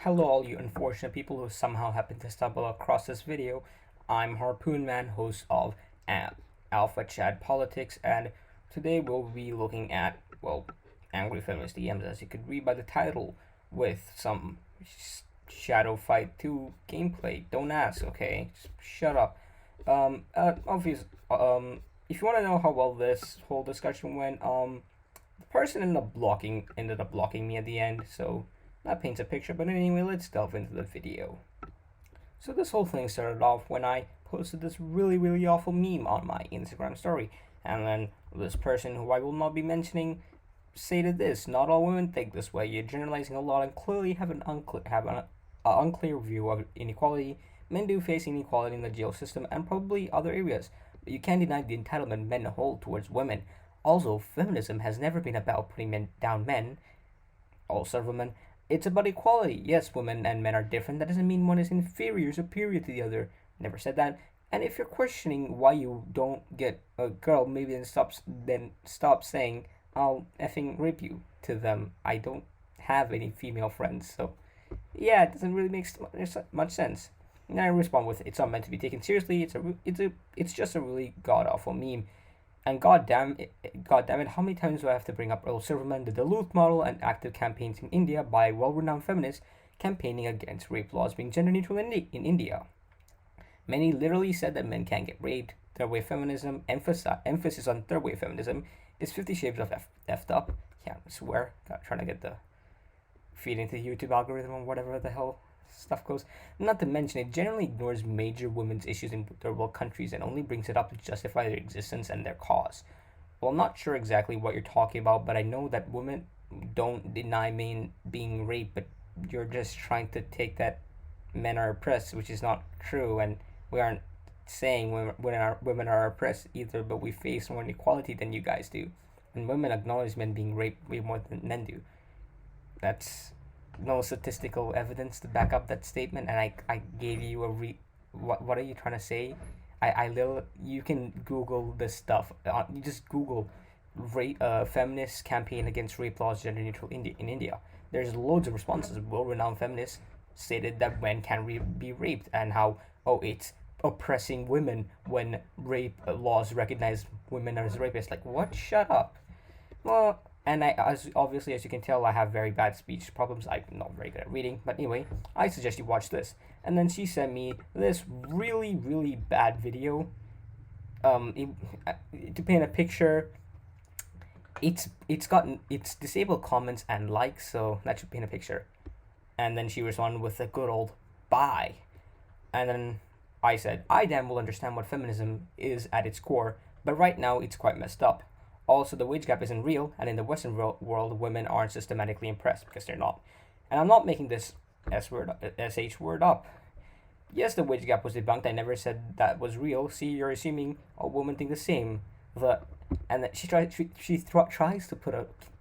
Hello, all you unfortunate people who somehow happen to stumble across this video. I'm Harpoon Man, host of Alpha Chat Politics, and today we'll be looking at, angry feminist DMs, as you could read by the title, with some Shadow Fight 2 gameplay. Don't ask, okay? Just shut up. Obvious. If you want to know how well this whole discussion went, the person ended up blocking me at the end, so that paints a picture. But anyway, let's delve into the video. So this whole thing started off when I posted this really awful meme on my Instagram story, and then this person who I will not be mentioning stated this: "Not all women think this way. You're generalizing a lot and clearly have an unclear view of inequality. Men do face inequality in the jail system and probably other areas, but you can't deny the entitlement men hold towards women. Also, feminism has never been about putting down men, also women. It's about equality. Yes, women and men are different. That doesn't mean one is inferior, superior to the other. Never said that. And if you're questioning why you don't get a girl, maybe then stop saying I'll effing rape you to them. I don't have any female friends, so yeah, it doesn't really make much sense." And I respond with, "It's not meant to be taken seriously. It's just a really god awful meme. And god damn it, how many times do I have to bring up Earl Silverman, the Duluth model, and active campaigns in India by well-renowned feminists campaigning against rape laws being gender neutral in India? Many literally said that men can't get raped. Third wave feminism, emphasis on third wave feminism, is 50 Shades of effed up. Yeah, I swear. Trying to get the feed into the YouTube algorithm or whatever the hell stuff goes. Not to mention, it generally ignores major women's issues in third world countries and only brings it up to justify their existence and their cause. Well, I'm not sure exactly what you're talking about, but I know that women don't deny men being raped, but you're just trying to take that men are oppressed, which is not true, and we aren't saying women are oppressed either, but we face more inequality than you guys do. And women acknowledge men being raped way more than men do. That's no statistical evidence to back up that statement, and I gave you what are you trying to say? You can Google this stuff. You just Google feminist campaign against rape laws gender neutral in India. There's loads of responses. Well-renowned feminists stated that men can be raped, and how it's oppressing women when rape laws recognize women as rapists. Like, what? Shut up. Well, and as you can tell, I have very bad speech problems. I'm not very good at reading, but anyway, I suggest you watch this. And then she sent me this really bad video. To paint a picture, it's disabled comments and likes, so that should paint a picture. And then she responded with a good old bye. And then I said, "I damn well understand what feminism is at its core, but right now it's quite messed up. Also, the wage gap isn't real, and in the Western world, women aren't systematically oppressed because they're not. And I'm not making this sh word up. Yes, the wage gap was debunked. I never said that was real. See, you're assuming all women think the same. And that tries to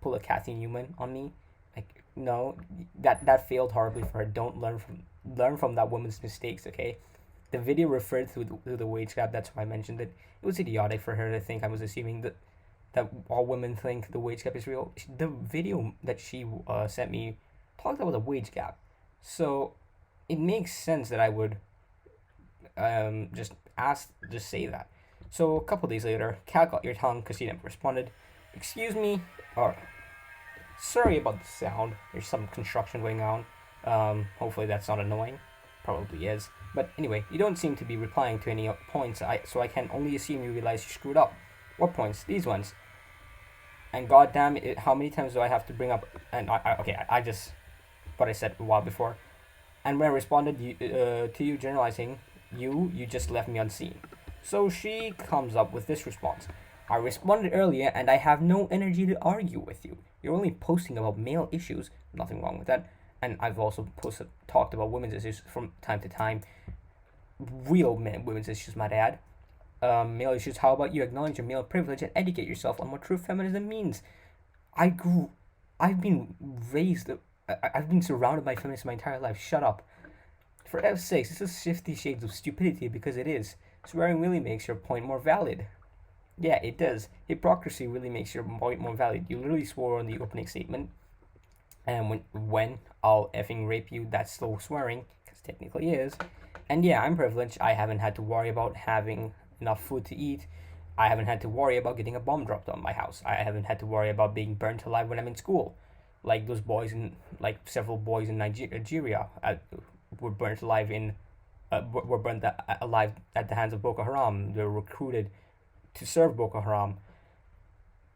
pull a Kathy Newman on me. Like, no, that failed horribly for her. Don't learn from that woman's mistakes, okay? The video referred to the wage gap. That's why I mentioned it. It was idiotic for her to think I was assuming that all women think the wage gap is real. The video that she sent me talked about the wage gap, so it makes sense that I would just say that. So a couple days later, Kat got your tongue because she never responded. "Excuse me," or "Sorry about the sound. There's some construction going on. Hopefully that's not annoying. Probably is. But anyway, you don't seem to be replying to any points. So I can only assume you realize you screwed up. What points? These ones. And goddamn it, how many times do I have to bring up? And I just what I said a while before. And when I responded to you generalizing, you just left me unseen. So she comes up with this response: "I responded earlier, and I have no energy to argue with you. You're only posting about male issues. Nothing wrong with that. And I've also talked about women's issues from time to time. Women's issues, might add. Male issues. How about you acknowledge your male privilege and educate yourself on what true feminism means? I've been raised, I've been surrounded by feminists my entire life. Shut up. For F's sakes, this is 50 Shades of Stupidity because it is. Swearing really makes your point more valid." Yeah, it does. Hypocrisy really makes your point more valid. You literally swore on the opening statement, and when I'll effing rape you, that's still swearing, because technically is. And yeah, I'm privileged. I haven't had to worry about having enough food to eat. I haven't had to worry about getting a bomb dropped on my house. I haven't had to worry about being burnt alive when I'm in school. Like those boys in, like several boys in Nigeria were burnt alive were burnt alive at the hands of Boko Haram. They were recruited to serve Boko Haram.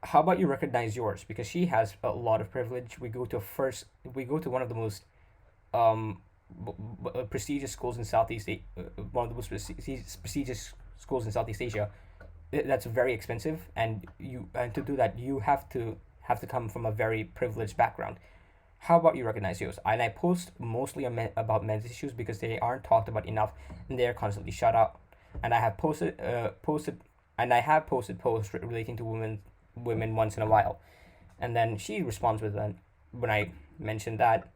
How about you recognize yours? Because she has a lot of privilege. We go to one of the most um, prestigious schools in one of the most prestigious schools in Southeast Asia. That's very expensive, and to do that, you have to come from a very privileged background. How about you recognize yours? And I post mostly about men's issues because they aren't talked about enough, and they are constantly shut out. And I have posted posts relating to women once in a while, and then she responds with when I mentioned that.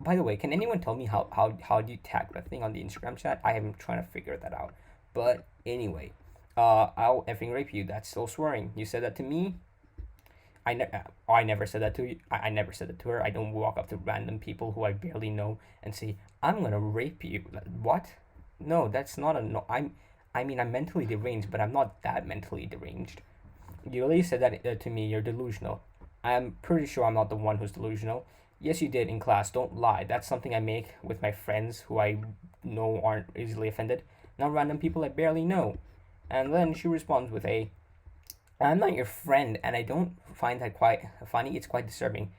By the way, can anyone tell me how do you tag that thing on the Instagram chat? I am trying to figure that out. But anyway, I'll effing rape you. That's still swearing. You said that to me. I never said that to you. I never said that to her. I don't walk up to random people who I barely know and say, I'm gonna rape you. What? No, that's not a no. I'm mentally deranged, but I'm not that mentally deranged. You really said that to me. You're delusional. I'm pretty sure I'm not the one who's delusional. Yes, you did in class. Don't lie. That's something I make with my friends who I know aren't easily offended. Not random people I barely know. And then she responds with I'm not your friend, and I don't find that quite funny. It's quite disturbing.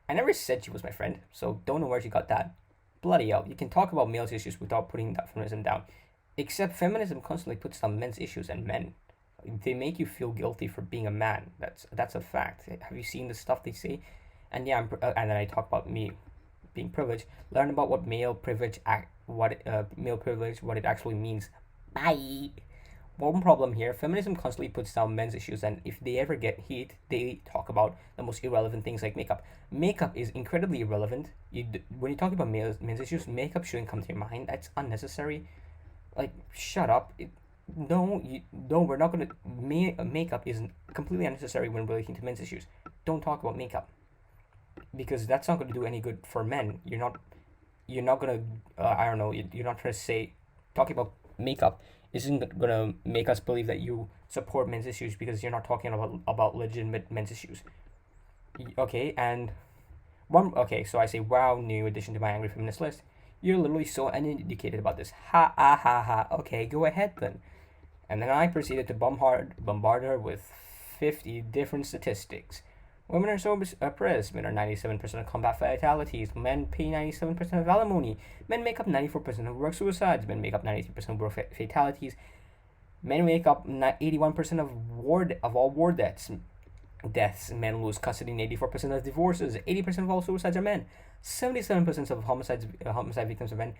I never said she was my friend, so don't know where she got that. Bloody hell, you can talk about males' issues without putting that feminism down. Except feminism constantly puts down men's issues and men. They make you feel guilty for being a man. That's a fact. Have you seen the stuff they say? And yeah, and then I talk about me being privileged. Learn about what male privilege, what it actually means. Bye. One problem here, feminism constantly puts down men's issues, and if they ever get heat, they talk about the most irrelevant things like makeup. Makeup is incredibly irrelevant. When you talk about men's issues, makeup shouldn't come to your mind. That's unnecessary. Like, shut up. No, we're not gonna. Makeup is completely unnecessary when relating to men's issues. Don't talk about makeup because that's not gonna do any good for men. You're not gonna. I don't know. You're not trying to say talking about makeup isn't gonna make us believe that you support men's issues because you're not talking about legitimate men's issues. Okay, and so I say, wow, new addition to my angry feminist list. You're literally so uneducated about this. Ha ha ha ha. Okay, go ahead then. And then I proceeded to bombard her with 50 different statistics. Women are so oppressed. Men are 97% of combat fatalities. Men pay 97% of alimony. Men make up 94% of work suicides. Men make up 93% of work fatalities. Men make up 81% of all war deaths. Men lose custody in 84% of divorces. 80% of all suicides are men. 77% of homicide victims are men.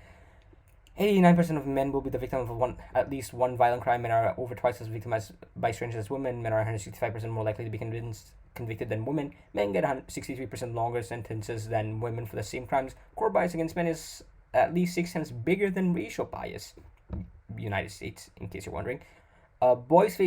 89% of men will be the victim of at least one violent crime. Men are over twice as victimized by strangers as women. Men are 165% more likely to be convicted than women. Men get 63% longer sentences than women for the same crimes. Core bias against men is at least 6 times bigger than racial bias. United States, in case you're wondering. Males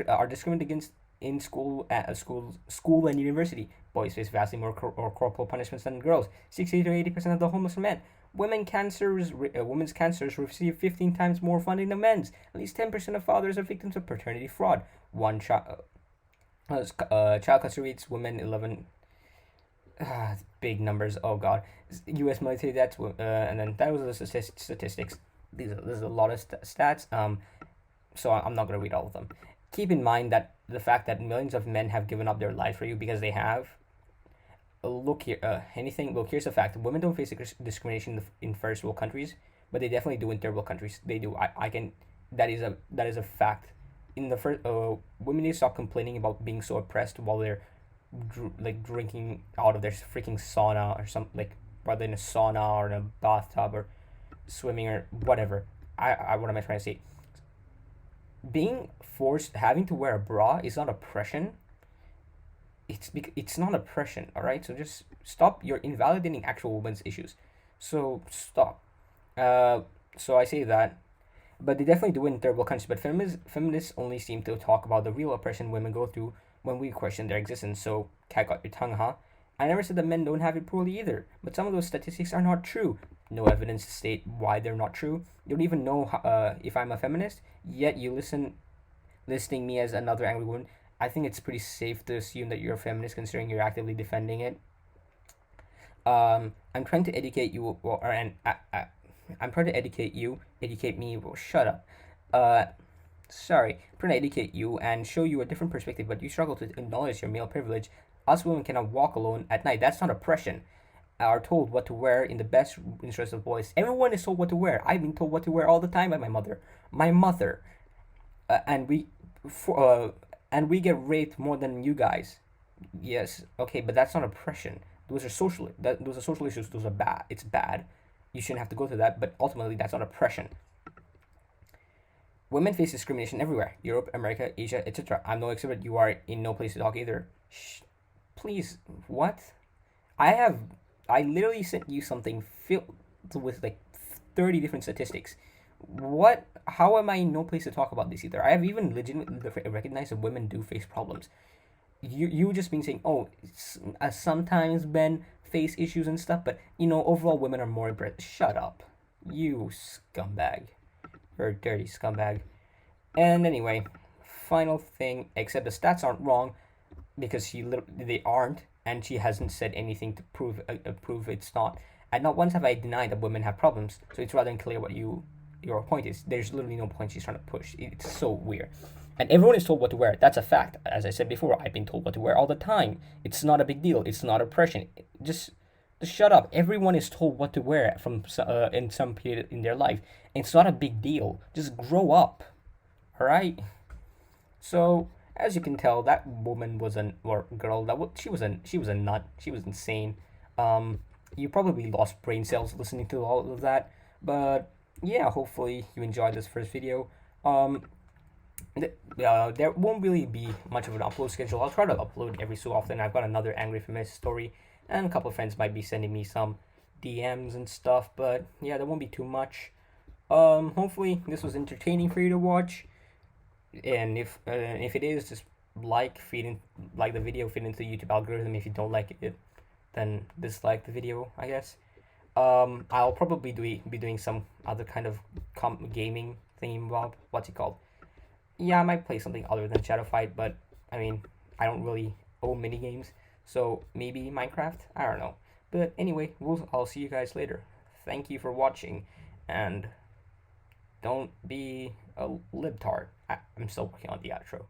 are discriminated against in school and university. Boys face vastly more corporal punishments than girls. 60 to 80% of the homeless are men. Women's cancers receive 15 times more funding than men's. At least 10% of fathers are victims of paternity fraud. Child custody rates, women 11. Big numbers. Oh god. U.S. military deaths. And then that was the statistics. There's a lot of stats. So I'm not gonna read all of them. Keep in mind that the fact that millions of men have given up their life for you because they have. Look here. Here's a fact. Women don't face discrimination in first world countries, but they definitely do in third world countries. They do. I can. That is a fact. In the first, women need to stop complaining about being so oppressed while they're drinking out of their freaking sauna or something, like whether in a sauna or in a bathtub or swimming or whatever. What am I trying to say? Being forced, having to wear a bra is not oppression. It's not oppression, all right? So just stop. You're invalidating actual women's issues. So stop. So I say that, but they definitely do it in third world countries. But feminists only seem to talk about the real oppression women go through when we question their existence. So cat got your tongue, huh? I never said that men don't have it poorly either, but some of those statistics are not true. No evidence to state why they're not true. You don't even know if I'm a feminist, yet you listing me as another angry woman. I think it's pretty safe to assume that you're a feminist considering you're actively defending it. I'm trying to educate you, I'm trying to educate me. Well, shut up. Uh, Sorry, I'm trying to educate you and show you a different perspective, but you struggle to acknowledge your male privilege. Us women cannot walk alone at night. That's not oppression. Are told what to wear in the best interest of boys. Everyone is told what to wear. I've been told what to wear all the time by my mother. My mother, and for, and we get raped more than you guys. Yes, okay, but that's not oppression. Those are social issues. Those are bad. It's bad. You shouldn't have to go through that. But ultimately, that's not oppression. Women face discrimination everywhere. Europe, America, Asia, etc. I'm no expert. You are in no place to talk either. Shh, please. What? I have. I literally sent you something filled with like 30 different statistics. What? How am I in no place to talk about this either? I have even legitimately recognized that women do face problems. You just been saying, oh, sometimes men face issues and stuff, but overall women are more impressed. Shut up, you scumbag. You're a dirty scumbag. And anyway, final thing, except the stats aren't wrong because they aren't, and she hasn't said anything to prove it's not. And not once have I denied that women have problems. So it's rather unclear what your point is. There's literally no point she's trying to push. It's so weird. And everyone is told what to wear. That's a fact. As I said before, I've been told what to wear all the time. It's not a big deal. It's not oppression. Just shut up. Everyone is told what to wear from in some period in their life. And it's not a big deal. Just grow up. All right. So as you can tell, that woman was an or girl she was a nut. She was insane. You probably lost brain cells listening to all of that. But yeah, hopefully you enjoyed this first video. There won't really be much of an upload schedule. I'll try to upload every so often. I've got another angry feminist story, and a couple of friends might be sending me some DMs and stuff. But yeah, there won't be too much. Hopefully this was entertaining for you to watch, and if it is, just like the video, feed into the YouTube algorithm. If you don't like it, then dislike the video, I guess. I'll probably be doing some other kind of gaming theme. Well, what's it called? Yeah, I might play something other than Shadow Fight, but I mean, I don't really own mini games, so maybe Minecraft. I don't know. But anyway, I'll see you guys later. Thank you for watching, and don't be a libtard. I'm still working on the outro.